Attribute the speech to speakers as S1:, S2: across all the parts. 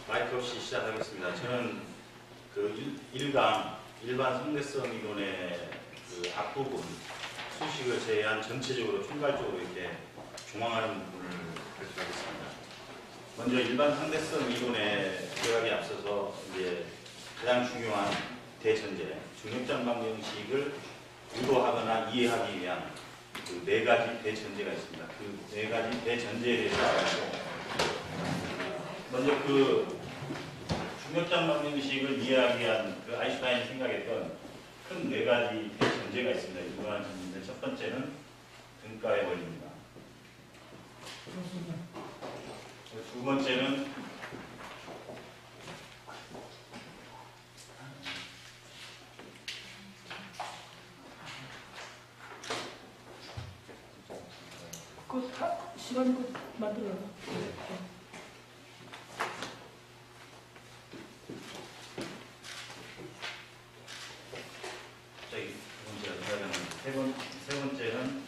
S1: 마이크 없이 시작하겠습니다. 저는 그 일반 상대성 이론의 그 앞부분 수식을 제외한 전체적으로 총괄적으로 이렇게 중앙하는 부분을 발표하겠습니다. 먼저 일반 상대성 이론의 들어가기에 앞서서 이제 가장 중요한 대전제, 중력장방 형식을 유도하거나 이해하기 위한 그 네 가지 대전제가 있습니다. 그 네 가지 대전제에 대해서 알고 먼저 그 중력장방 형식을 이해하기 위한 그 아인슈타인이 생각했던 큰 네 가지 대전제가 있습니다. 이거는 첫 번째는 등가의 원리입니다. 두 번째는
S2: 시간이 곧 만들어요.
S1: 세 번째는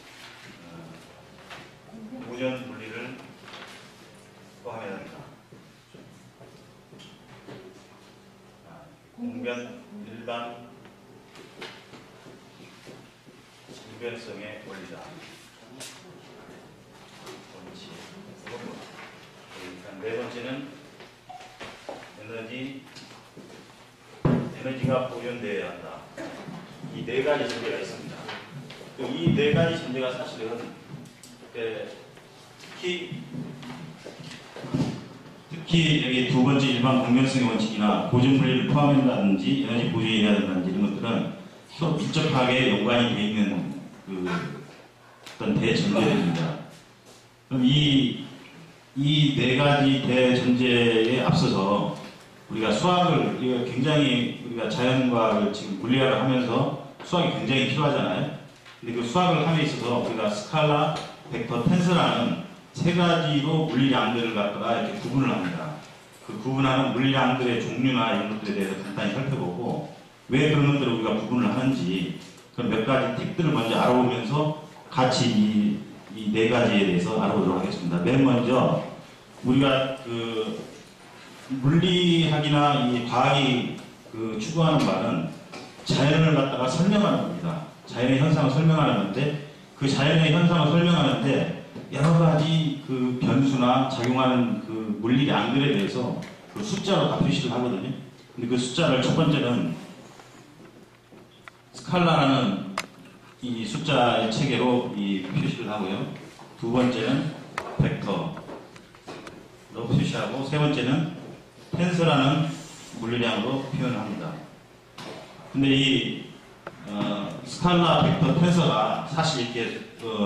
S1: 무전 분리를 포함해야 합니다. 공변, 일반, 질변성의 원리다. 네 번째는 에너지가 보존되어야 한다. 이 네 가지 전제가 있습니다. 이 네 가지 전제가 사실은 특히 여기 두 번째 일반 공변성의 원칙이나 보존 분리를 포함한다든지 에너지 보존해야 된다든지 이런 것들은 서로 밀접하게 연관이 되어 있는 어떤 대전제들입니다. 그럼 이 네 가지 대전제에 앞서서 우리가 수학을 굉장히 우리가 자연과를 지금 분리학을 하면서 수학이 굉장히 필요하잖아요. 근데 그 수학을 함에 있어서 우리가 스칼라, 벡터, 텐서라는 세 가지로 물리량들을 갖다가 이렇게 구분을 합니다. 그 구분하는 물리량들의 종류나 이런 것들에 대해서 간단히 살펴보고 왜 그런 것들을 우리가 구분을 하는지 그런 몇 가지 팁들을 먼저 알아보면서 같이 이 네 가지에 대해서 알아보도록 하겠습니다. 맨 먼저 우리가 그 물리학이나 이 과학이 추구하는 바는 자연을 갖다가 설명하는 겁니다. 자연의 현상을 설명하는 건데 그 자연의 현상을 설명하는데 여러 가지 그 변수나 작용하는 그 물리량들에 대해서 그 숫자로 다 표시를 하거든요. 근데 그 숫자를 첫 번째는 스칼라라는 이 숫자의 체계로 이 표시를 하고요. 두 번째는 벡터로 표시하고 세 번째는 텐서라는 물리량으로 표현을 합니다. 근데 이 스칼라, 벡터, 텐서가 사실 이렇게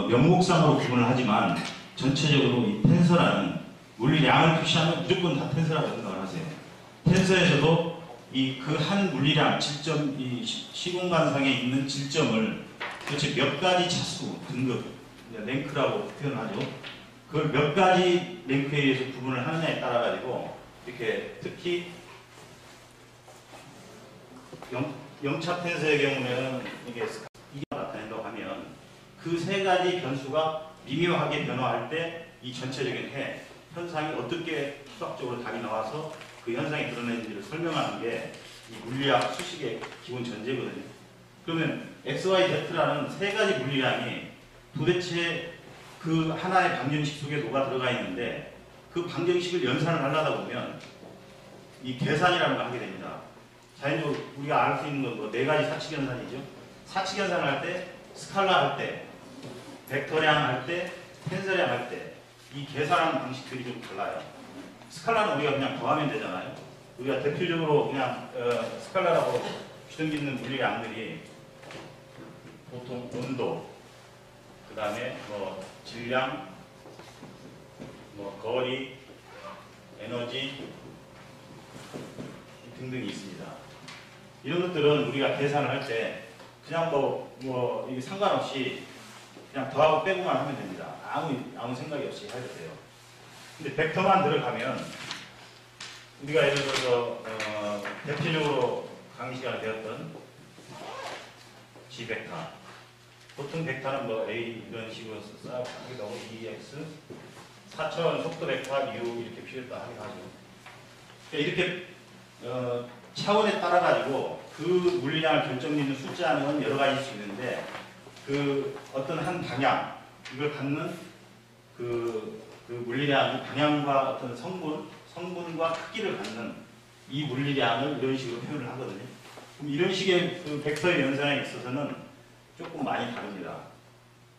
S1: 명목상으로 구분을 하지만 전체적으로 이 텐서라는 물리량을 표시하면 무조건 다 텐서라고 생각을 하세요. 텐서에서도 이 그 한 물리량, 질점, 이 시공간상에 있는 질점을 도대체 몇 가지 차수, 등급, 랭크라고 표현하죠. 그걸 몇 가지 랭크에 의해서 구분을 하느냐에 따라 가지고 이렇게 특히 영차 텐서의 경우에는 이게 나타낸다고 하면 그 세 가지 변수가 미묘하게 변화할 때 이 전체적인 현상이 어떻게 수학적으로 답이 나와서 그 현상이 드러내는지를 설명하는 게 이 물리학 수식의 기본 전제거든요. 그러면 X, Y, Z라는 세 가지 물리량이 도대체 그 하나의 방정식 속에 녹아 들어가 있는데 그 방정식을 연산을 하려다 보면 이 계산이라는 걸 하게 됩니다. 자연적으로 우리가 알 수 있는 건 뭐 네 가지 사칙연산이죠. 사칙연산을 할 때, 스칼라 할 때, 벡터량 할 때, 텐서량 할 때 이 계산하는 방식들이 좀 달라요. 스칼라는 우리가 그냥 더하면 되잖아요. 우리가 대표적으로 그냥 스칼라라고 주등기는 물리량들이 보통 온도, 그 다음에 뭐 질량, 뭐 거리, 에너지 등등이 있습니다. 이런 것들은 우리가 계산을 할 때 그냥 이게 상관없이 그냥 더하고 빼고만 하면 됩니다. 아무 생각이 없이 해도 돼요. 근데 벡터만 들어가면 우리가 예를 들어서 대표적으로 강의 시간에 배웠던 G벡터, 보통 벡터는 뭐 A 이런 식으로 쌓기도 하고 EX, 4차원 속도 벡터 U 이렇게 표현도 하긴 하죠. 그러니까 이렇게 차원에 따라 가지고 그 물리량을 결정짓는 숫자는 여러 가지일 수 있는데 그 어떤 한 방향 이걸 갖는 그 물리량 방향과 어떤 성분과 크기를 갖는 이 물리량을 이런 식으로 표현을 하거든요. 그럼 이런 식의 그 벡터의 연산에 있어서는 조금 많이 다릅니다.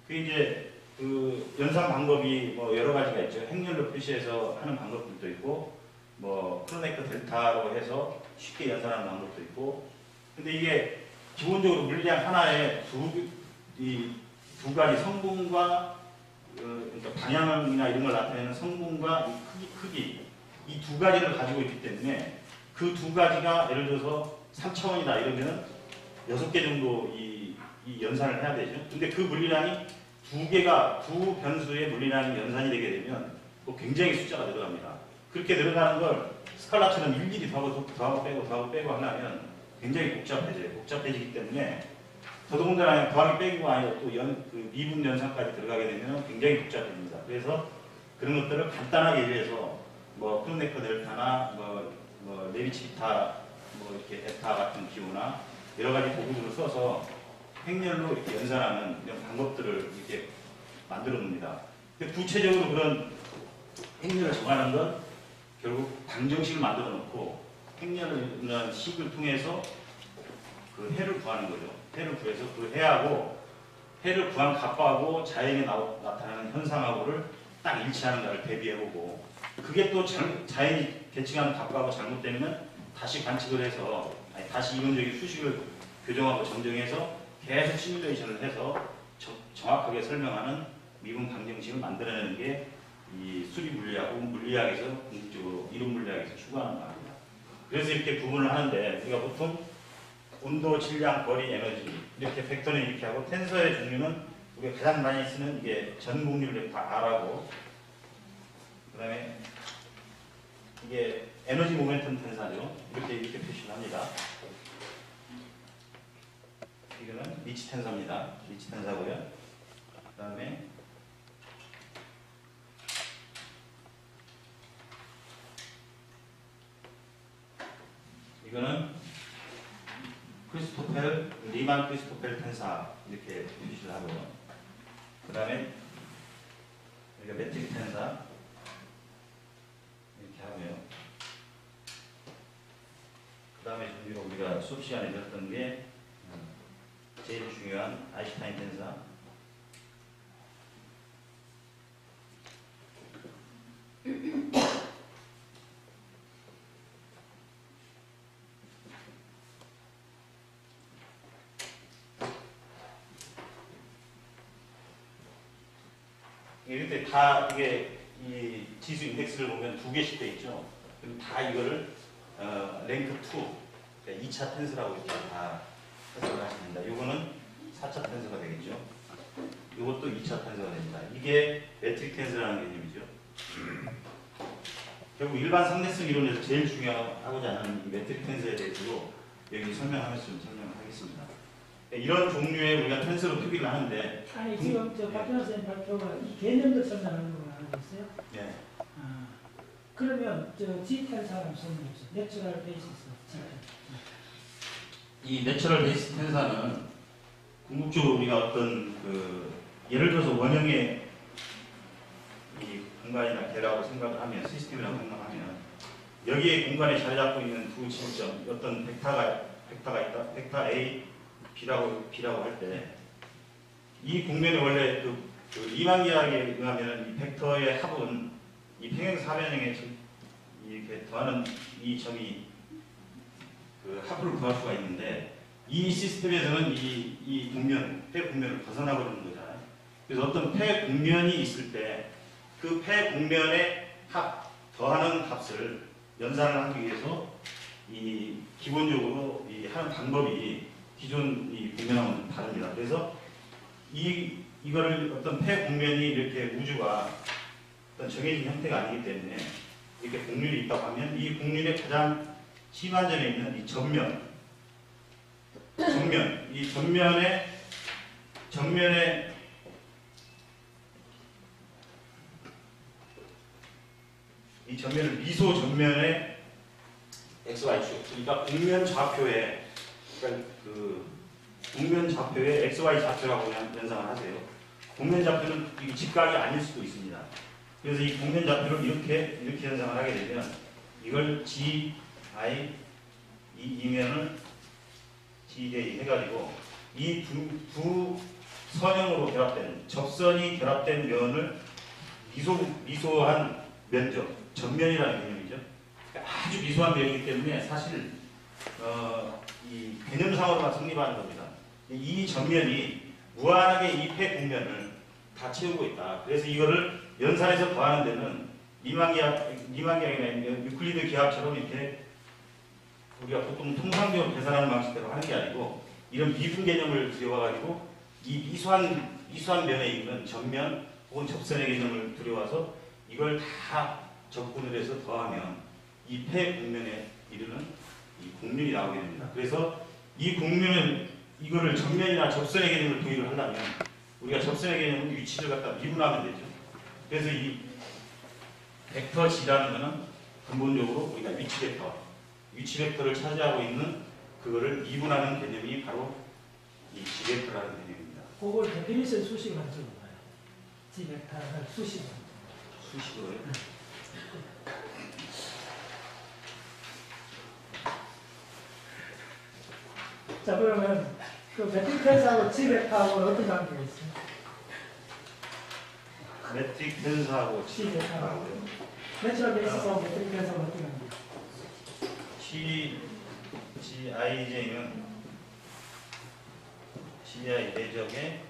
S1: 그 이제 그 연산 방법이 뭐 여러 가지가 있죠. 행렬로 표시해서 하는 방법들도 있고, 뭐 크로네커 델타로 해서 쉽게 연산하는 방법도 있고. 근데 이게 기본적으로 물리량 하나에 두 가지 성분과 그러니까 방향이나 이런 걸 나타내는 성분과 이 크기 이 두 가지를 가지고 있기 때문에 그 두 가지가 예를 들어서 3차원이다 이러면 6개 정도 이 연산을 해야 되죠. 근데 그 물리량이 두 변수의 물리량이 연산이 되게 되면 또 굉장히 숫자가 늘어납니다. 그렇게 늘어나는 걸 스칼라처럼 일일이 더하고 빼고 하려면 굉장히 복잡해지기 때문에 더더군다나 더하기 빼기가 아니라 또 그 미분 연산까지 들어가게 되면 굉장히 복잡해집니다. 그래서 그런 것들을 간단하게 위해서 뭐 크로네커 델타나 뭐 레비치 기타 뭐 이렇게 에타 같은 기호나 여러 가지 도구들을 써서 행렬로 이렇게 연산하는 이런 방법들을 이렇게 만들어 놓습니다. 구체적으로 그런 행렬을 정하는 건 결국 방정식을 만들어 놓고 행렬이라는 식을 통해서 그 해를 구하는 거죠. 해를 구해서 그 해를 구한 값하고 자연에 나타나는 현상하고를 딱 일치하는가를 대비해보고 그게 또 자연이 계측하는 값하고 잘못되면 다시 관측을 해서 다시 이론적인 수식을 교정하고 정정해서 계속 시뮬레이션을 해서 정확하게 설명하는 미분 방정식을 만들어내는 게 이 수리 물리학 혹은 물리학에서 궁극적으로 이론 물리학에서 추구하는 바입니다. 그래서 이렇게 구분을 하는데 우리가 보통 온도, 질량, 거리, 에너지 이렇게 벡터는 이렇게 하고 텐서의 종류는 우리가 가장 많이 쓰는 이게 전공률 다 R하고 그 다음에 이게 에너지 모멘텀 텐사죠. 이렇게 표시를 합니다. 이거는 리치 텐서입니다. 리치 텐서고요. 그 다음에 이거는 리만 크리스토펠 텐사 이렇게 표시를 하고요. 그 다음에 여기가 매트릭 텐사 이렇게 하고요. 그 다음에 우리가 수업 시간에 배웠던 게 제일 중요한 아인슈타인 텐사. 이렇게 다 이게 이 지수 인덱스를 보면 2개씩 돼 있죠. 그럼 다 이거를 랭크 2, 2차 텐서라고 이렇게 다 해석을 하십니다. 이거는 4차 텐서가 되겠죠. 이것도 2차 텐서가 됩니다. 이게 매트릭 텐서라는 개념이죠. 결국 일반 상대성 이론에서 제일 중요하고자 하는 이 매트릭 텐서에 대해서도 여기 설명하면서 좀 설명하겠습니다. 이런 종류의 우리가 텐서로 표기를 하는데
S2: 아니 지금 저 박준호 선생님 발표가 이 개념도 설명하는 거 알고 있어요?
S1: 네.
S2: 아, 그러면 저 G 텐사라는 설명이 있어요. 내추럴 베이시스 G 텐사.
S1: 이 내추럴 베이스 텐사는 궁극적으로 우리가 어떤 그 예를 들어서 원형의 이 공간이나 개라고 생각을 하면 시스템이라고 생각하면 여기에 공간에 자리 잡고 있는 두 지점 어떤 벡터가 있다. 벡터 A B라고 할 때 이 공면에 원래 그 리만계학에 의하면 이 벡터의 합은 이 평행사변형에 이렇게 더하는 이 점이 그 합을 구할 수가 있는데 이 시스템에서는 이 공면, 폐 공면을 벗어나고 그러는 거잖아요. 그래서 어떤 폐 공면이 있을 때 그 폐 공면의 더하는 값을 연산을 하기 위해서 이 기본적으로 이 하는 방법이 기존 이 공면하고는 좀 다릅니다. 그래서 이거를 어떤 폐 공면이 이렇게 우주가 어떤 정해진 형태가 아니기 때문에 이렇게 공률이 있다고 하면 이 공률의 가장 심한 점에 있는 이 이 정면에 이 전면을 미소 전면에 XY축. 그러니까 국면 좌표에 그러니까 그 국면 좌표에 XY 좌표라고 연상을 하세요. 국면 좌표는 이 직각이 아닐 수도 있습니다. 그래서 이 국면 좌표를 이렇게 연상을 하게 되면 이걸 G, I 이 이면을 G 해가지고 이 두 선형으로 결합된 접선이 결합된 면을 미소한 면적, 전면이라는 개념이죠. 그러니까 아주 미소한 면이기 때문에 사실 이 개념상으로만 성립하는 겁니다. 이 전면이 무한하게 이 폐 국면을 다 채우고 있다. 그래서 이거를 연산해서 더하는 데는 리만기하기나 유클리드 기하처럼 이렇게 우리가 보통 통상적으로 계산하는 방식대로 하는 게 아니고 이런 미분 개념을 들여와가지고 이 미수한 면에 있는 전면 혹은 접선의 개념을 들여와서 이걸 다 적분을 해서 더하면 이 폐 국면에 이르는 이 국면이 나오게 됩니다. 그래서 이 국면은 이거를 전면이나 접선의 개념을 도입을 하려면 우리가 접선의 개념은 위치를 갖다 미분하면 되죠. 그래서 이 벡터 G라는 것은 근본적으로 우리가 위치 벡터를 차지하고 있는 그거를 미분하는 개념이 바로 이 G 벡터라는 개념입니다.
S2: 그걸 데피니션 수식으로 한 적은 봐요. G 벡터를 수식으로.
S1: 수식으로요?
S2: 자, 그러면 그 매트릭 텐서하고 G 벡터하고는 어떤 관계가 있어요?
S1: 매트릭 텐서하고
S2: G 벡터하고요. 내추럴 베이시스하고 매트릭 텐서하고 어떤 관계가 있어요?
S1: GIJ는 GI 내적의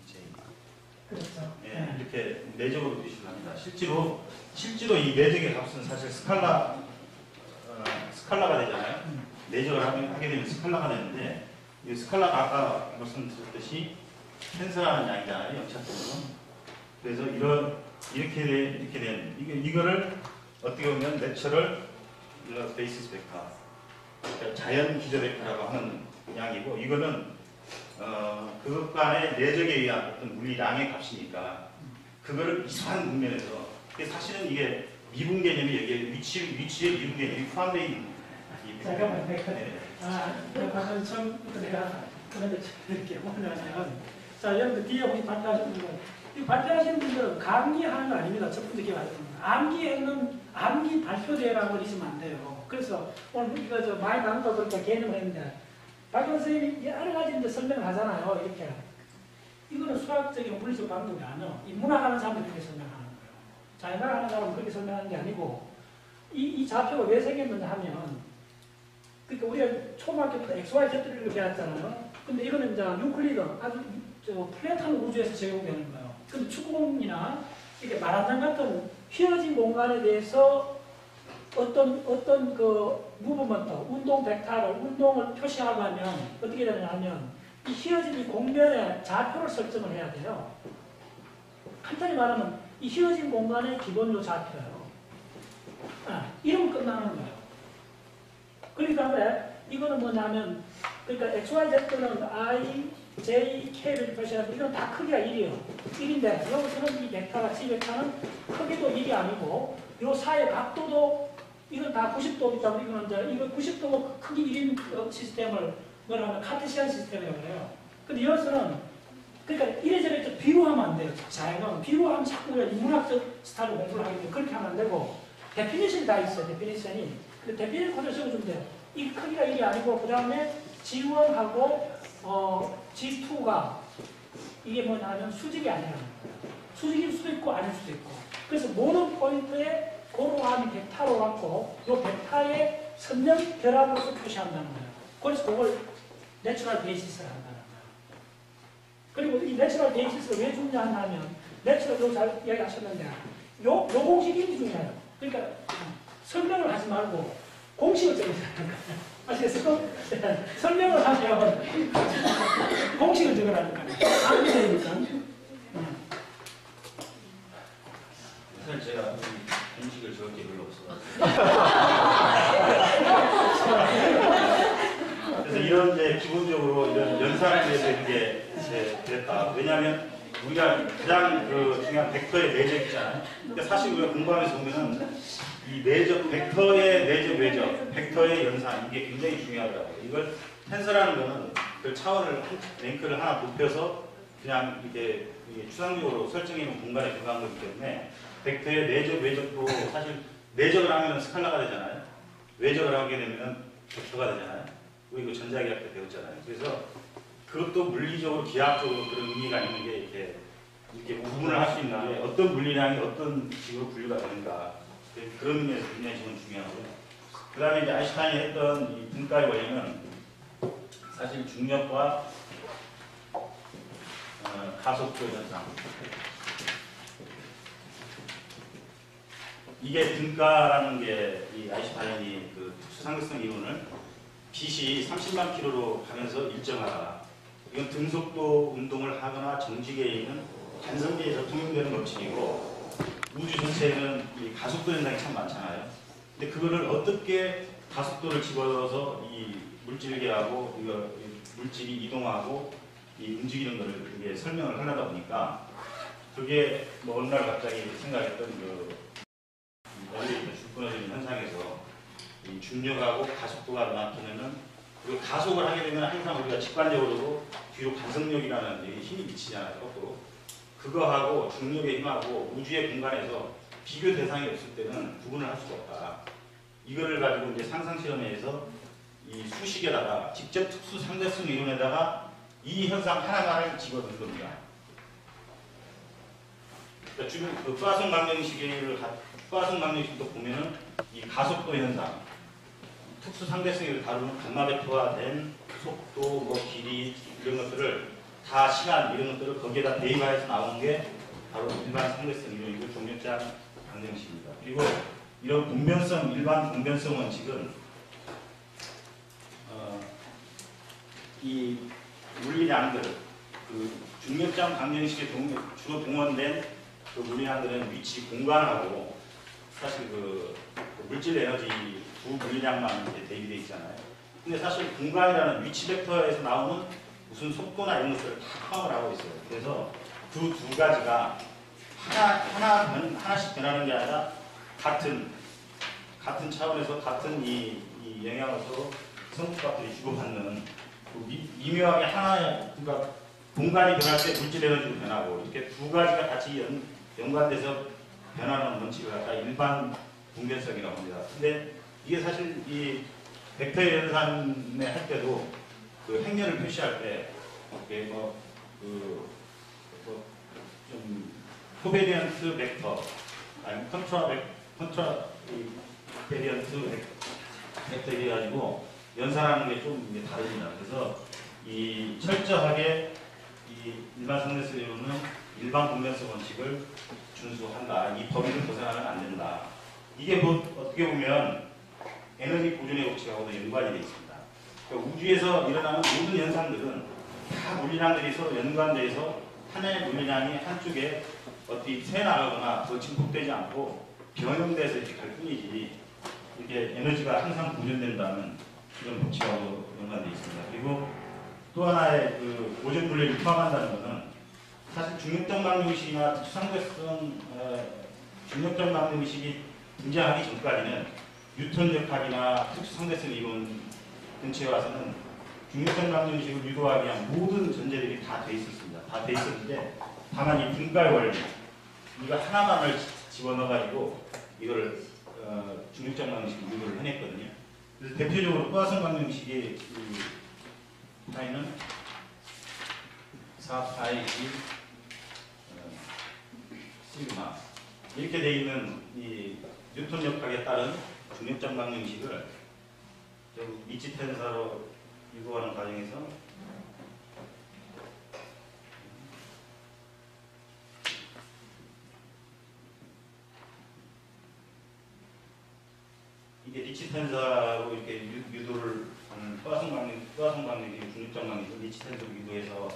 S1: J.
S2: 그렇죠.
S1: 예, 이렇게 내적으로 표시를 합니다. 실제로 이 내적의 값은 사실 스칼라가 되잖아요. 내적을 하게 되면 스칼라가 되는데 이 스칼라가 아까 말씀드렸듯이 텐서라는 양이잖아요. 연차적으로. 그래서 이렇게 된 이거를 어떻게 보면 내추럴 베이시스 벡터, 그러니까 자연 기저 벡터라고 하는 양이고 이거는 그것 간의 내적에 의한 어떤 물리량의 값이니까 그거를 미소한 국면에서 사실은 이게 미분 개념이 여기에 위치의 미분 개념이 포함되어 있는.
S2: 잠깐만, 방금 처음부터 내가 그런데 이렇게 오늘하면 자, 여러분들 뒤에 혹시 발표하신 분들, 이 발표하신 분들은 강의하는 거 아닙니다. 첫 번째 기회하는 암기 발표대회라고 있으면 안 돼요. 그래서 오늘 이거 많이 나눈다 보니까 개념을 했는데 박영 선생님이 여러 가지 이제 설명을 하잖아요. 이렇게. 이거는 수학적인 물리적 방법이 아니에요. 이 문학하는 사람들이 그렇게 설명하는 거예요. 자연학 하는 사람은 그렇게 설명하는 게 아니고 이 좌표가 왜 생겼느냐 하면 그러니까 우리가 초등학교 때 XYZ를 배웠잖아요. 근데 이거는 이제 유클리드 아주 플랫한 우주에서 적용되는 거예요. 근데 축구공이나 이렇게 마라톤 같은 휘어진 공간에 대해서 어떤 그 무브먼트, 운동을 표시하려면 어떻게 되느냐 하면 이 휘어진 이 공면에 좌표를 설정을 해야 돼요. 간단히 말하면 이 휘어진 공간의 기본요 좌표예요. 이러면 끝나는 거예요. 그러니까 이거는 뭐냐면 그러니까 XYZ는 I, J, K를 표시하고 이건 다 크기가 1이에요. 1인데 여기서는 이 벡터가 G 벡터는 크기도 1이 아니고 요 사이의 각도도 이건 다 90도이기 때문에 이거는 이제 이거 90도 크기 1인 시스템을 뭐라 하면 카테시안 시스템이라고 해요. 근데 여기서는 그러니까 이래저래 비교하면 안 돼요. 자연은 비교하면 자꾸 우리가 문학적 스타일로 공부를 하기 때문에 그렇게 하면 안 되고 데피니션이 다 있어요. 데피니션이. 근데 데피니션 코드 적어주면 돼요. 이 크기가 1이 아니고 그 다음에 G1하고 G2가 이게 뭐냐면 수직이 아니라는 거예요. 수직일 수도 있고 아닐 수도 있고. 그래서 모든 포인트에 고루한 벡터로 갖고 이 벡터의 선명 결합으로서 표시한다는 거예요. 그래서 그걸 내추럴 베이시스를 한다는 거예요. 그리고 이 내추럴 베이시스를 왜 중요하냐면 내추럴 요 잘 이야기하셨는데 요 공식이 중요해요. 그러니까 설명을 하지 말고 공식을 적으라는 거예요. 아시겠어요? 설명을 하면 공식을 적으라는 거예요. 안 되니까.
S1: 사실 제가 공식을 적을 게 별로 없어요. 그래서 이런 이제 기본적으로 이런 연산을 위해서 이렇게 됐다. 왜냐하면 우리가 가장 중요한 벡터의 내적 있잖아요. 근데 사실 우리가 공부하면서 보면은 이 내적, 벡터의 내적 외적, 벡터의 연산 이게 굉장히 중요하더라고요. 이걸 텐서라는 거는 그 차원을 랭크를 하나 높여서 그냥 이렇게 추상적으로 설정해 놓은 공간에 들어간 거기 때문에 벡터의 내적 외적도 사실 내적을 하면 스칼라가 되잖아요. 외적을 하게 되면 벡터가 되잖아요. 우리 이거 전자기학 때 배웠잖아요. 그래서 그것도 물리적으로 기하학적으로 그런 의미가 있는 게 이렇게 구분을 할 수 있는 게 어떤 물리량이 어떤 식으로 분류가 되는가 그런 의미에서 굉장히 저는 중요하고요. 그 다음에 이제 아인슈타인이 했던 이 분가의 원리는 사실 중력과 가속도 현상 이게 등가라는 게 이 아인슈타인이 그 특수상대성 이론을 빛이 30만 킬로로 가면서 일정하다. 이건 등속도 운동을 하거나 정지계에 있는 간성계에서 통용되는 법칙이고 우주 전체에는 이 가속도 현상이 참 많잖아요. 근데 그거를 어떻게 가속도를 집어넣어서 이 물질계하고 이거 물질이 이동하고 이 움직이는 것을 이게 설명을 하려다 보니까 그게 뭐 어느 날 갑자기 생각했던 그 엘리베이터 줄 끊어지는 현상에서 이 중력하고 가속도가 나타내는 그리고 가속을 하게 되면 항상 우리가 직관적으로 뒤로 간성력이라는 힘이 미치잖아요. 거꾸로. 그거하고 중력의 힘하고 우주의 공간에서 비교 대상이 없을 때는 구분을 할 수가 없다. 이거를 가지고 이제 상상 실험에서 이 수식에다가 직접 특수 상대성 이론에다가 이 현상 하나만을 집어넣은 겁니다. 그러니까 지금 그 포화성 방정식도 보면은 이 가속도 현상, 특수 상대성을 다루는 감마 벡터화된 속도, 뭐 길이 이런 것들을 다 시간 이런 것들을 거기에다 대입해서 나오는 게 바로 일반 상대성 이론이고 종력장 방정식입니다. 그리고 이런 분변성, 일반 분변성 원칙은 이 물리량들, 그 중력장 방정식에 주로 동원된 그 물리량들은 위치 공간하고 사실 그 물질 에너지 두 물리량만 이렇게 대비되어 있잖아요. 근데 사실 공간이라는 위치 벡터에서 나오는 무슨 속도나 이런 것들을 다 포함을 하고 있어요. 그래서 그 두 가지가 하나씩 변하는 게 아니라 같은 차원에서 같은 이 영향을 서로 성격값들이 주고받는 그 미묘하게 하나의 그러니까 공간이 변할 때 물질 에너지도 변하고 이렇게 두 가지가 같이 연관돼서 변하는 원칙을 갖다 일반 분변성이라고 합니다. 근데 이게 사실 이 벡터의 연산에 할 때도 그 행렬을 표시할 때 이게 좀 코베리언트 벡터 아니 컨트라 베리언트 벡터 이래 가지고 연산하는 게 좀 다릅니다. 그래서 이 철저하게 이 일반 상대성 이론은 일반 분변성 원칙을 준수한다. 이 범위를 벗어나면 안 된다. 이게 어떻게 보면 에너지 보존의 법칙하고도 연관이 되어 있습니다. 그러니까 우주에서 일어나는 모든 현상들은 다 물리량들이 서로 연관돼서 하나의 물리량이 한쪽에 어떻게 새나가거나 더 증폭되지 않고 변형돼서 이렇게 갈 뿐이지 이렇게 에너지가 항상 보존된다는 이런 법칙하고 연관되어 있습니다. 그리고 또 하나의 그 보존 분리를 포함한다는 것은 사실 중력적 방정식이나 특수상대성 중력적 방정식이 등장하기 전까지는 뉴턴 역학이나 특수상대성 이론 근처에 와서는 중력적 방정식을 유도하기 위한 모든 전제들이 다 돼 있었습니다. 다 돼 있었는데 다만 이 분가의 원리 이거 하나만을 집어넣어가지고 이걸 중력적 방정식을 유도를 해냈거든요. 그래서 대표적으로 포화성 방정식의 파이는 4파이 시그마 이렇게 되어 있는 이 뉴턴 역학에 따른 중력적 방정식을 미치 텐사로 유도하는 과정에서 이게 리치 텐사로 이렇게 유도를 하는 포화성 방정식, 중력적 방정식, 리치 텐사로 유도해서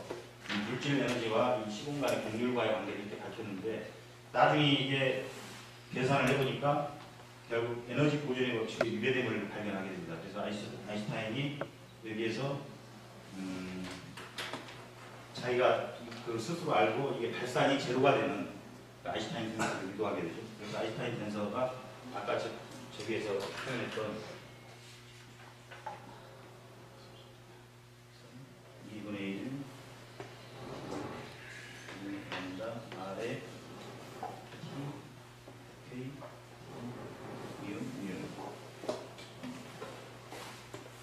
S1: 이 물질 에너지와 이 시공간의 곡률과의 관계를 이렇게 밝혔는데 나중에 이게 계산을 해보니까 결국 에너지 보존의 법칙의 유배됨을 발견하게 됩니다. 그래서 아인슈타인이 여기에서 자기가 그 스스로 알고 이게 발산이 제로가 되는 아인슈타인 텐서를 유도하게 되죠. 그래서 아인슈타인 텐서가 아까 저기에서 표현했던 2분의 1 R에 T, K,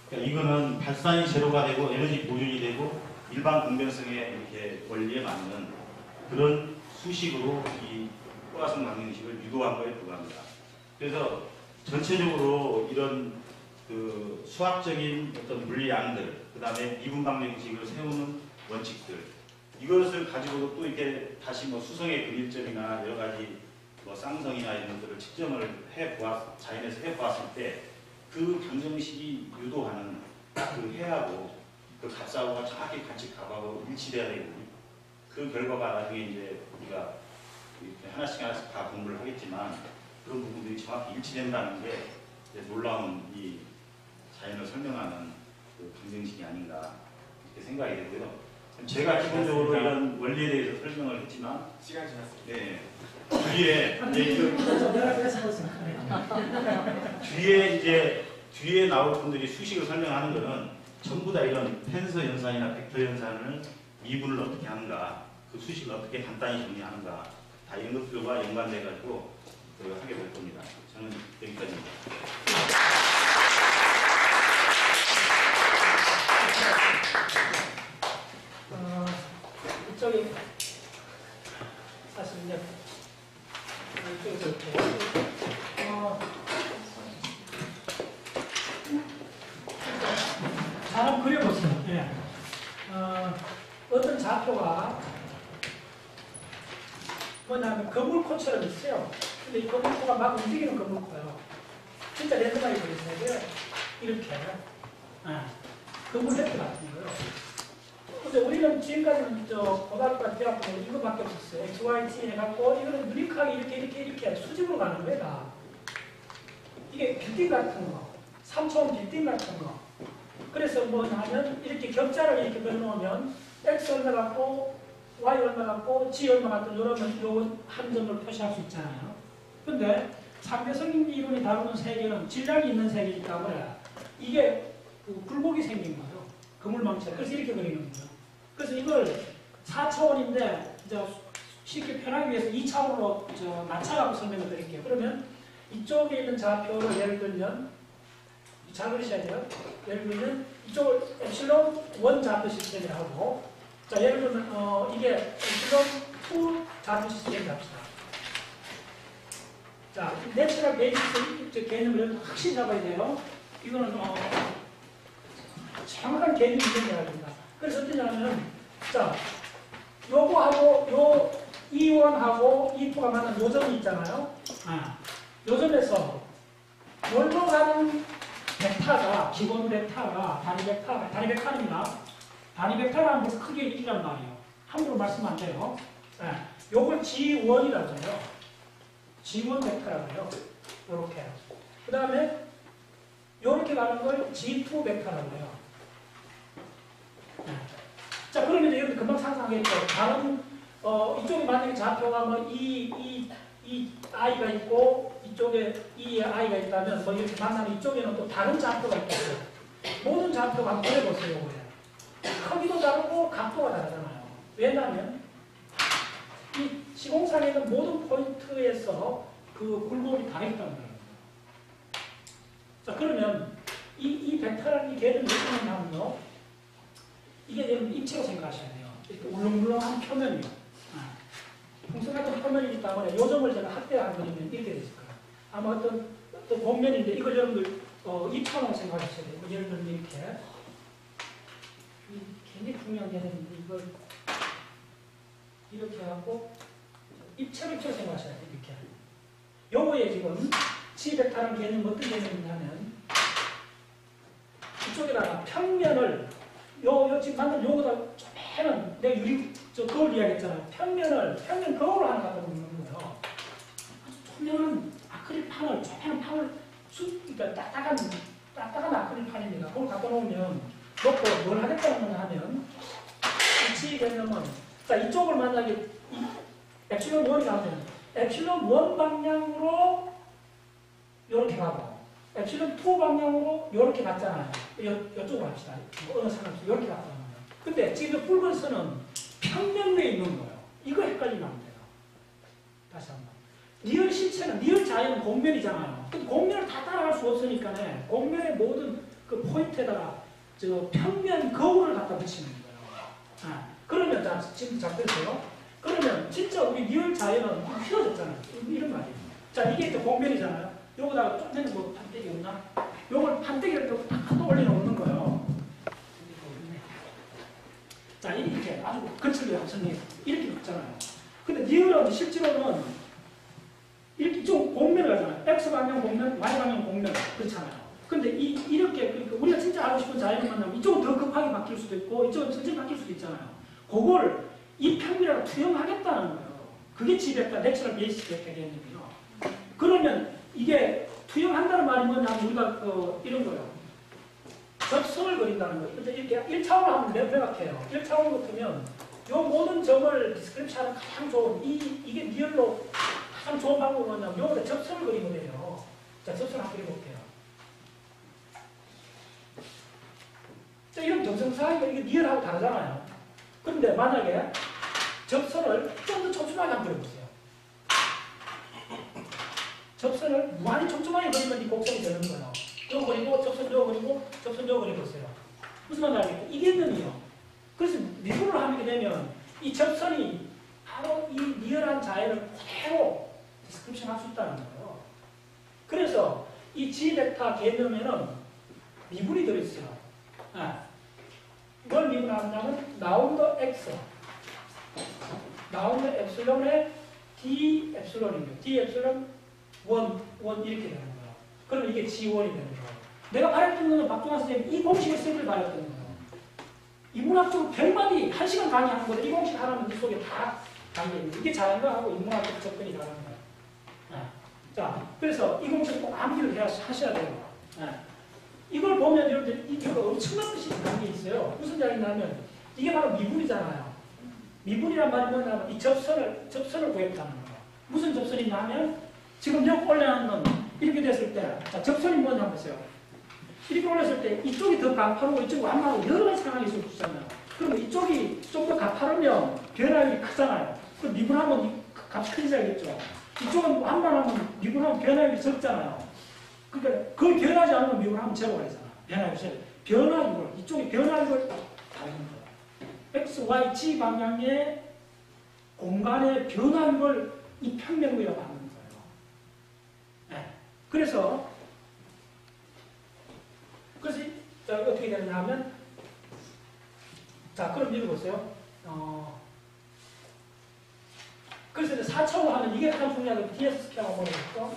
S1: 그러니까 이거는 발산이 제로가 되고 에너지 보존이 되고 일반 공변성의 이렇게 원리에 맞는 그런 수식으로 이 포화성 방정식을 유도한 거에 불과합니다. 그래서 전체적으로 이런 그 수학적인 어떤 물리양들, 그 다음에 미분 방정식을 세우는 원칙들, 이것을 가지고도 또 이렇게 다시 뭐 수성의 근일점이나 여러 가지 뭐 쌍성이나 이런 것들을 측정을 자연에서 해보았을 때 그 방정식이 유도하는 그 해하고 그 값하고가 정확히 같이 값하고 일치돼야 되거든요. 그 결과가 나중에 이제 우리가 이렇게 하나씩 다 공부를 하겠지만 그런 부분들이 정확히 일치된다는 게 놀라운 이 자연을 설명하는 그 방정식이 아닌가 이렇게 생각이 되고요. 제가 기본적으로 이런 원리에 대해서 설명을 했지만
S3: 시간이 지났습니다.
S1: 네. 뒤에 나올 분들이 수식을 설명하는 것은 전부 다 이런 텐서 연산이나 벡터 연산을 미분을 어떻게 하는가, 그 수식을 어떻게 간단히 정리하는가, 다 이런 것들과 연관돼 가지고 하게 될 겁니다. 저는 여기까지입니다.
S2: 이쪽이 사실 이제 이쪽에서 이렇게 잘 한번 그려보세요. 예. 어떤 좌표가 뭐냐면 거물코처럼 있어요. 근데 이 거물코가 막 움직이는 거물코예요. 진짜 랜덤하게 그렸어야 돼요. 이렇게. 거물레트 같은 거요. 근데 우리는 지금까지는 고등학교 대학교 이거밖에 없었어요. X, Y, Z 해갖고 이거는 유니크하게 이렇게 수직으로 가는 거예요, 다. 이게 빌딩 같은 거, 3차원 빌딩 같은 거. 그래서 뭐 하면 이렇게 격자를 이렇게 넣어놓으면 X 얼마 같고 Y 얼마 같고 G 얼마 같고 이러면 요 함정을 표시할 수 있잖아요. 근데 상대성 이론이 다루는 세계는 질량이 있는 세계니까 뭐야? 이게 그 굴곡이 생긴 거예요. 그물망처럼. 그래서 이렇게 그리는 거예요. 그래서 이걸 4차원인데 이제 쉽게 편하기 위해서 2차원으로 낮춰갖고 설명을 드릴게요. 그러면 이쪽에 있는 좌표를 예를 들면 잘 그리셔야 돼요. 예를 들면 이쪽을 엡실론 1 좌표 시스템이라고 하고, 자 예를 들면 이게 엡실론 2 좌표 시스템이라고 합시다. 자 내추럴 베이시스 개념을 확실히 잡아야 돼요. 이거는 정확한 개념이 있는 게 아닙니다. 그래서 어떠냐면, 자, 요거하고, 요, E1하고 E2가 맞는 요점이 있잖아요. 요점에서, 뭘로 가는 벡터가, 기본 벡터가, 단위 벡터입니다. 단위 벡터라는 것은 크게 1이란 말이에요. 함부로 말씀하면 안 돼요. 요걸 G1이라고 해요. G1 벡터라고 해요. 요렇게. 그 다음에, 요렇게 가는 걸 G2 벡터라고 해요. 자, 그러면 이제 여러분 금방 상상하겠죠. 다른, 이쪽에 만약에 좌표가 뭐 이 i가 있고, 이쪽에 이 i가 있다면, 뭐 이렇게 만나면 이쪽에는 또 다른 좌표가 있겠어요. 모든 좌표가 한번 보내보세요, 요거에. 크기도 다르고, 각도가 다르잖아요. 왜냐하면, 이 시공상에 있는 모든 포인트에서 그 굴곡이 다 있다는 거예요. 자, 그러면, 이 벡터라는 이 개념이 무슨 말이냐면요. 이게 여러분 입체로 생각하셔야 돼요. 이렇게 울렁울렁한 표면이요. 평소 같은 표면이기 때문에 요점을 제가 확대한 그리면 이렇게 됐을 거예요. 아마 어떤 공면인데 이걸 여러분들 입천으로 생각하셔야 돼요. 예를 들면 이렇게. 굉장히 중요한 개념인데 이걸 이렇게 해갖고 입체로 생각하셔야 돼요. 이렇게. 요거에 지금 G벡터라는 개념이 어떤 개념이냐면 이쪽에다가 평면을 지금 만든 요거다 조그마한 내가 거울 이야기했잖아요. 평면 거울을 하나 갖다 놓는 거예요. 조그마한 아크릴판을, 조그마한 판을, 그러니까 딱딱한 아크릴판입니다. 그걸 갖다 놓으면, 놓고 뭘 하겠다는 걸 하면, G 개념은 자 이쪽을 만약에 epsilon 1이 나오면 epsilon 1 방향으로 이렇게 가고 epsilon 2 방향으로 이렇게 갔잖아요. 이쪽으로 합시다. 어느 상관없이 이렇게 갔다는 거예요. 근데 지금 붉은 선은 평면 위에 있는 거예요. 이거 헷갈리면 안 돼요. 다시 한번. 리얼 실체는 리얼 자연은 공면이잖아요. 근데 공면을 다 따라갈 수 없으니까 공면의 모든 그 포인트에다가 저 평면 거울을 갖다 붙이는 거예요. 그러면 자 지금 잘 들으세요. 그러면 진짜 우리 리얼 자연은 휘어졌잖아요. 이런 말이에요. 자 이게 이제 공면이잖아요. 요거다가 좀 전에 뭐 판때기 없나? 요걸 판때기를 또 올려놓는 거예요. 자 이렇게 아주 거칠게 합성해 이렇게 붙잖아요. 근데 리얼은 실제로는 이렇게 좀 공면을 하잖아요. X 방향 공면, Y 방향 공면 그렇잖아요. 근데 이렇게 그러니까 우리가 진짜 알고 싶은 자연을 만나면 이쪽은 더 급하게 바뀔 수도 있고 이쪽은 천천히 바뀔 수도 있잖아요. 그걸 이 평면으로 투영하겠다는 거예요. 그게 지백과 내추럴 베이스 개념이에요. 그러면 이게 투영한다는 말이 뭐냐면 우리가 이런 거예요. 접선을 그린다는 거예요. 근데 이렇게 1차원으로 한번 생각해요. 1차원 같으면 이 모든 점을 디스크립션하는 가장 좋은 이게 리얼로 가장 좋은 방법은 뭐냐면 여기다 접선을 그리면 돼요. 자, 접선 한번 그려볼게요. 자, 이런 점선 사이가 이게 리얼하고 다르잖아요. 그런데 만약에 접선을 좀 더 촘촘하게 한번 그려보세요. 접선을 무한히 촘촘하게 그리면 이 곡선이 되는 거예요. 요 그리고 접선 요 그리고 접선 요 그려보세요. 무슨 말인지 알겠죠? 이 개념이요. 그래서 미분을 하게 되면 이 접선이 바로 이 리얼한 자연을 그대로 디스크립션 할 수 있다는 거예요. 그래서 이 G벡터 개념에는 미분이 들어있어요. 뭘 미분하냐면 라운드 X 라운드 엡실론의 D 엡실론입니다. D 엡실론 1 이렇게 되는 거예요. 그러면 이게 G1이 되는 거예요. 내가 말했던 거는 박동환 선생님 이 공식을 쓰길 말했던 거예요. 인문학적으로 100마디 1시간 강의하는 거를 이 공식 하라면 이 속에 다 담겨있는 이게 자연과하고 인문학적 접근이 다른 거예요. 자, 그래서 이 공식을 꼭 암기를 하셔야 돼요. 이걸 보면 여러분들 이게 엄청난 뜻이 담겨 있어요. 무슨 이야기냐면 이게 바로 미분이잖아요. 미분이란 말이 뭐냐면 이 접선을 구했다는 거예요. 무슨 접선이냐면 지금 여기 올려놓은 이렇게 됐을 때 자, 접선이 뭐냐 한번 보세요. 이렇게 올렸을 때 이쪽이 더 가파르고 이쪽이 완만하고 여러 가지 상황이 있을 수 있잖아요. 그러면 이쪽이 좀 더 가파르면 변화율이 크잖아요. 그럼 미분하면 이 값이 커지자겠죠. 이쪽은 완만하면 미분하면 변화율이 적잖아요. 그러니까 그걸 변하지 않으면 미분하면 제로가 되잖아. 변화율이 제로. 변화율을 이쪽이 변화율을 다른 거예요. X, Y, G 방향의 공간의 변화율을 이 평면으로 받는 거예요. 그래서 어떻게 되느냐 하면 자 그럼 읽어보세요. 그래서 이제 4차원을 하면 이게 가장 중요하게 DS 스퀘어가 뭐겠죠?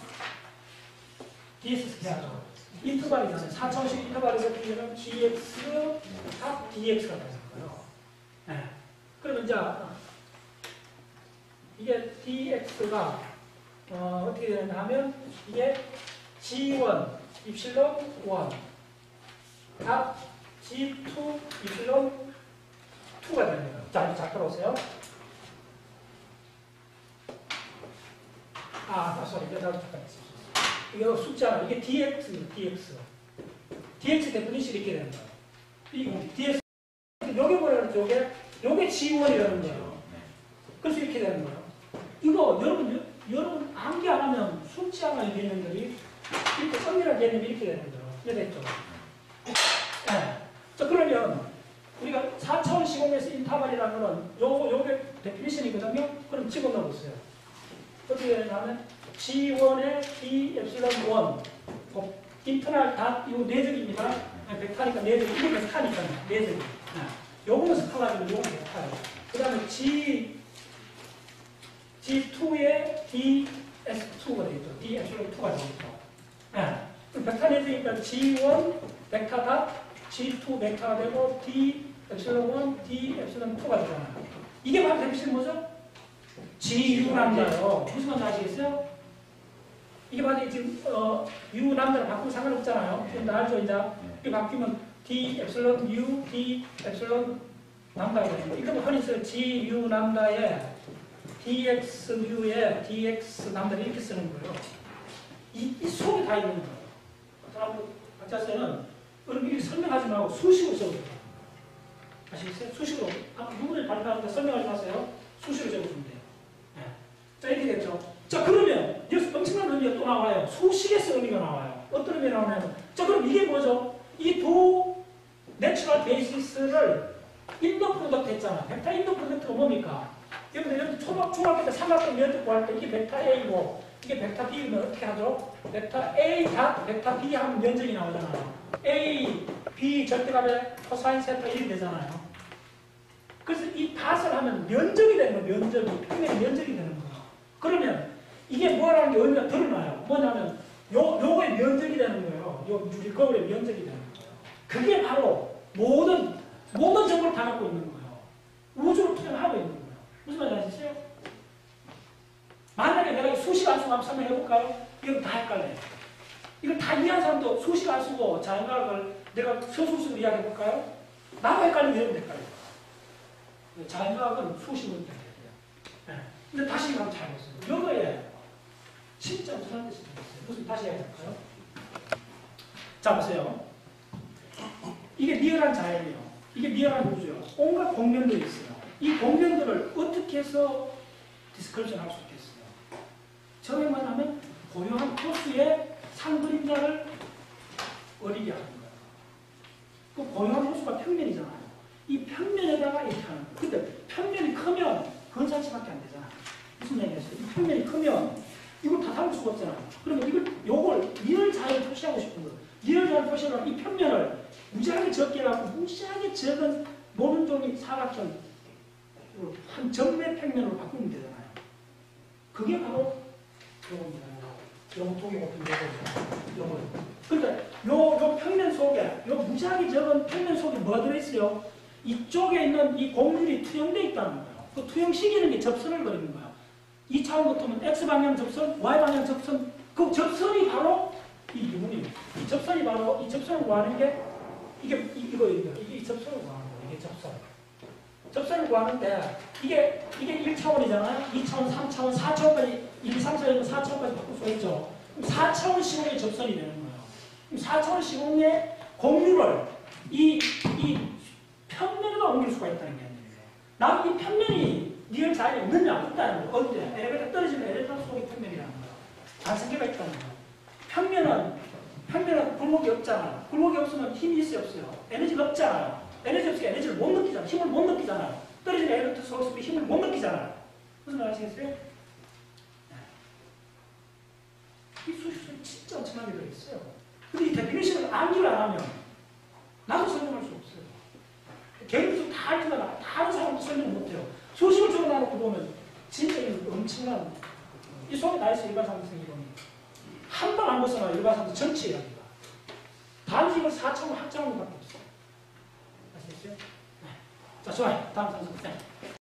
S2: DS 스퀘어죠. 인터벌이잖아요. 4차원식 인터벌에서 그러면 GX 합 DX가 되는 거예요. 그러면 이제 이게 DX가 어떻게 되느냐 하면 이게 G1 입실론 1 합 G2 입실론 2가 되는 거예요. 자, 잘 들어오세요. sorry. 내가 잠깐 이거 숫자는 이게 DX예요. DX 데피니션이 이렇게 되는 거예요. 이 DX 여기 보면 요게 G1이라는 거예요. 그래서 이렇게 되는 거예요. 이거 여러분 암기 안 하면 숨지 않아요. 개념들이 이렇게 엄밀한 개념이 이렇게 되는 거예요. 이해됐죠? 자, 그러면 우리가 4차원 시공에서 인터벌이라는 거는 요게 데피니션이거든요. 그럼 집어넣어 보세요. 어떻게 되냐면 G1의 D 엡실론 1 인터널 다 이거 내적입니다. 벡터니까 내적 이게 벡터니까요. 내적이. 요거는 스칼라지고 요거는 벡터예요. 그 다음에 G2의 DS2가 되겠죠. D 엡실론 2가 되겠죠. 벡터 내적이니까 G1 벡터 닷 G2 벡터가 되고 D 엡실론 1 D 엡실론 2가 되잖아요. 이게 바로 데피니션 뭐죠? GU 남자요. 무슨 말인지 아시겠어요? 이게 바로 지금 U 남자를 바꾸면 상관없잖아요. 근데 알죠? 이제 이게 바뀌면 D 엡실론 U D 엡실론 람다가 되는 거예요. 이거 흔히 쓰는 GU 람다에 DX U에 DX 람다를 이렇게 쓰는 거예요. 이 속에 다 있는 거예요. 다음 박자쌤은 이렇게 설명하지 말고 수식으로 써보세요. 아시겠어요? 수식으로. 누구를 발표하는데 설명하지 마세요. 수식으로 적어주면 돼요. 네. 자, 이렇게 됐죠. 자, 그러면 여기서 엄청난 의미가 또 나와요. 수식에서 의미가 나와요. 어떤 의미가 나오냐면, 자, 그럼 이게 뭐죠? 이 두 내추럴 베이시스를 인더 프로덕트 했잖아. 벡터 인더 프로덕트가 뭡니까? 여러분들 중학교 때 삼각형 면적 구할 때 이게 벡터 A고 이게 벡터 B면 어떻게 하죠? 벡터 A 닷 벡터 B 하면 면적이 나오잖아요. A, B 절대값에 코사인 세타 1이 되잖아요. 그래서 이 닷을 하면 면적이 되는 거예요. 면적이. 평면의 면적이 되는 거예요. 그러면 이게 뭐라는 게 의미가 드러나요. 뭐냐면 요거의 면적이 되는 거예요. 요 우리 거울의 면적이 되는 거예요. 그게 바로 모든 정보를 다 갖고 있는 거예요. 우주를 투영하고 있는 거예요. 무슨 말인지 아시죠? 만약에 내가 수식 안 쓰고 한번 설명해 볼까요? 이건 다 헷갈려요. 이걸 다 이해한 사람도 수식 안 쓰고 자연과학을 내가 서술식으로 이야기해 볼까요? 나도 헷갈리면 여러분도 헷갈려요. 자연과학은 수식으로 이야기해요. 네. 근데 다시 한번 잘 보세요. 영어에 진짜 무슨 뜻이 있어요? 무슨 다시 이야기할까요? 자, 보세요. 이게 리얼한 자연이에요. 이게 리얼한 우주예요. 온갖 공면들이 있어요. 이 공면들을 어떻게 해서 디스크립션 할 수 있겠어요? 저에만 하면 고요한 호수의 상그림자를 어리게 하는 거예요. 그 고요한 호수가 평면이잖아요. 이 평면에다가 이렇게 하는 거예요. 근데 평면이 크면 근사치밖에 안 되잖아요. 무슨 얘기겠어요? 이 평면이 크면 이걸 다 담을 수가 없잖아요. 그러면 요걸 리얼 자연을 표시하고 싶은 거예요. 리얼 자연을 표시하려면 이 평면을 무지하게 적게 해갖고 무지하게 적은 모든 종이 사각형 한 점의 평면으로 바꾸면 되잖아요. 그게 바로 요겁니다. 요거 독일 같은 요거. 그러니까 요 평면 속에 요 무지하게 적은 평면 속에 뭐가 들어있어요? 이쪽에 있는 이 공률이 투영되어 있다는 거예요. 그 투영시키는 게 접선을 그리는 거예요. 2차원 같으면 X방향 접선, Y방향 접선, 그 접선이 바로 이 유문입니다. 이 접선이 바로, 이 접선을 구하는 게, 이거입니다. 이게 이 접선을 구하는 거예요. 이게 접선. 접선을 구하는데, 이게 1차원이잖아요. 2차원, 3차원, 4차원까지, 1, 2, 3, 4, 4, 4차원까지 바꿀 수가 있죠. 그럼 4차원 시공의 접선이 되는 거예요. 그럼 4차원 시공의 공률을 이 평면에다 옮길 수가 있다는 게 아니에요. 나는 이 평면이 리얼 자연이 있느냐 없다는 거예요. 어때? 엘리베이터 떨어지면 엘리베이터 속의 평면이라는 거예요. 단성계가 있다는 거예요. 평면은 굴곡이 없잖아요. 굴곡이 없으면 힘이 있어요, 없어요? 에너지가 없잖아요. 에너지 없으니까 에너지를 못 느끼잖아요. 힘을 못 느끼잖아요. 떨어지는 엘리베이터 속에서 힘을 못 느끼잖아요. 무슨 말 아시겠어요? 이 수식수는 진짜 엄청나게 들어있어요. 근데 이 데피니션을 암기를 안 하면 나도 설명할 수 없어요. 개인도 다 알지만 다른 사람도 설명 못해요. 수식을 적어놔놓고 보면 진짜 엄청난 이 속에 다 있어요. 일반상승 이론이. 한 번 안 벗어나요. 일반상승 전체 이야기가. 단지 이걸 4차원 합장원밖에 없어요. 아시겠어요? 네. 자, 좋아요. 다음 상승. 네.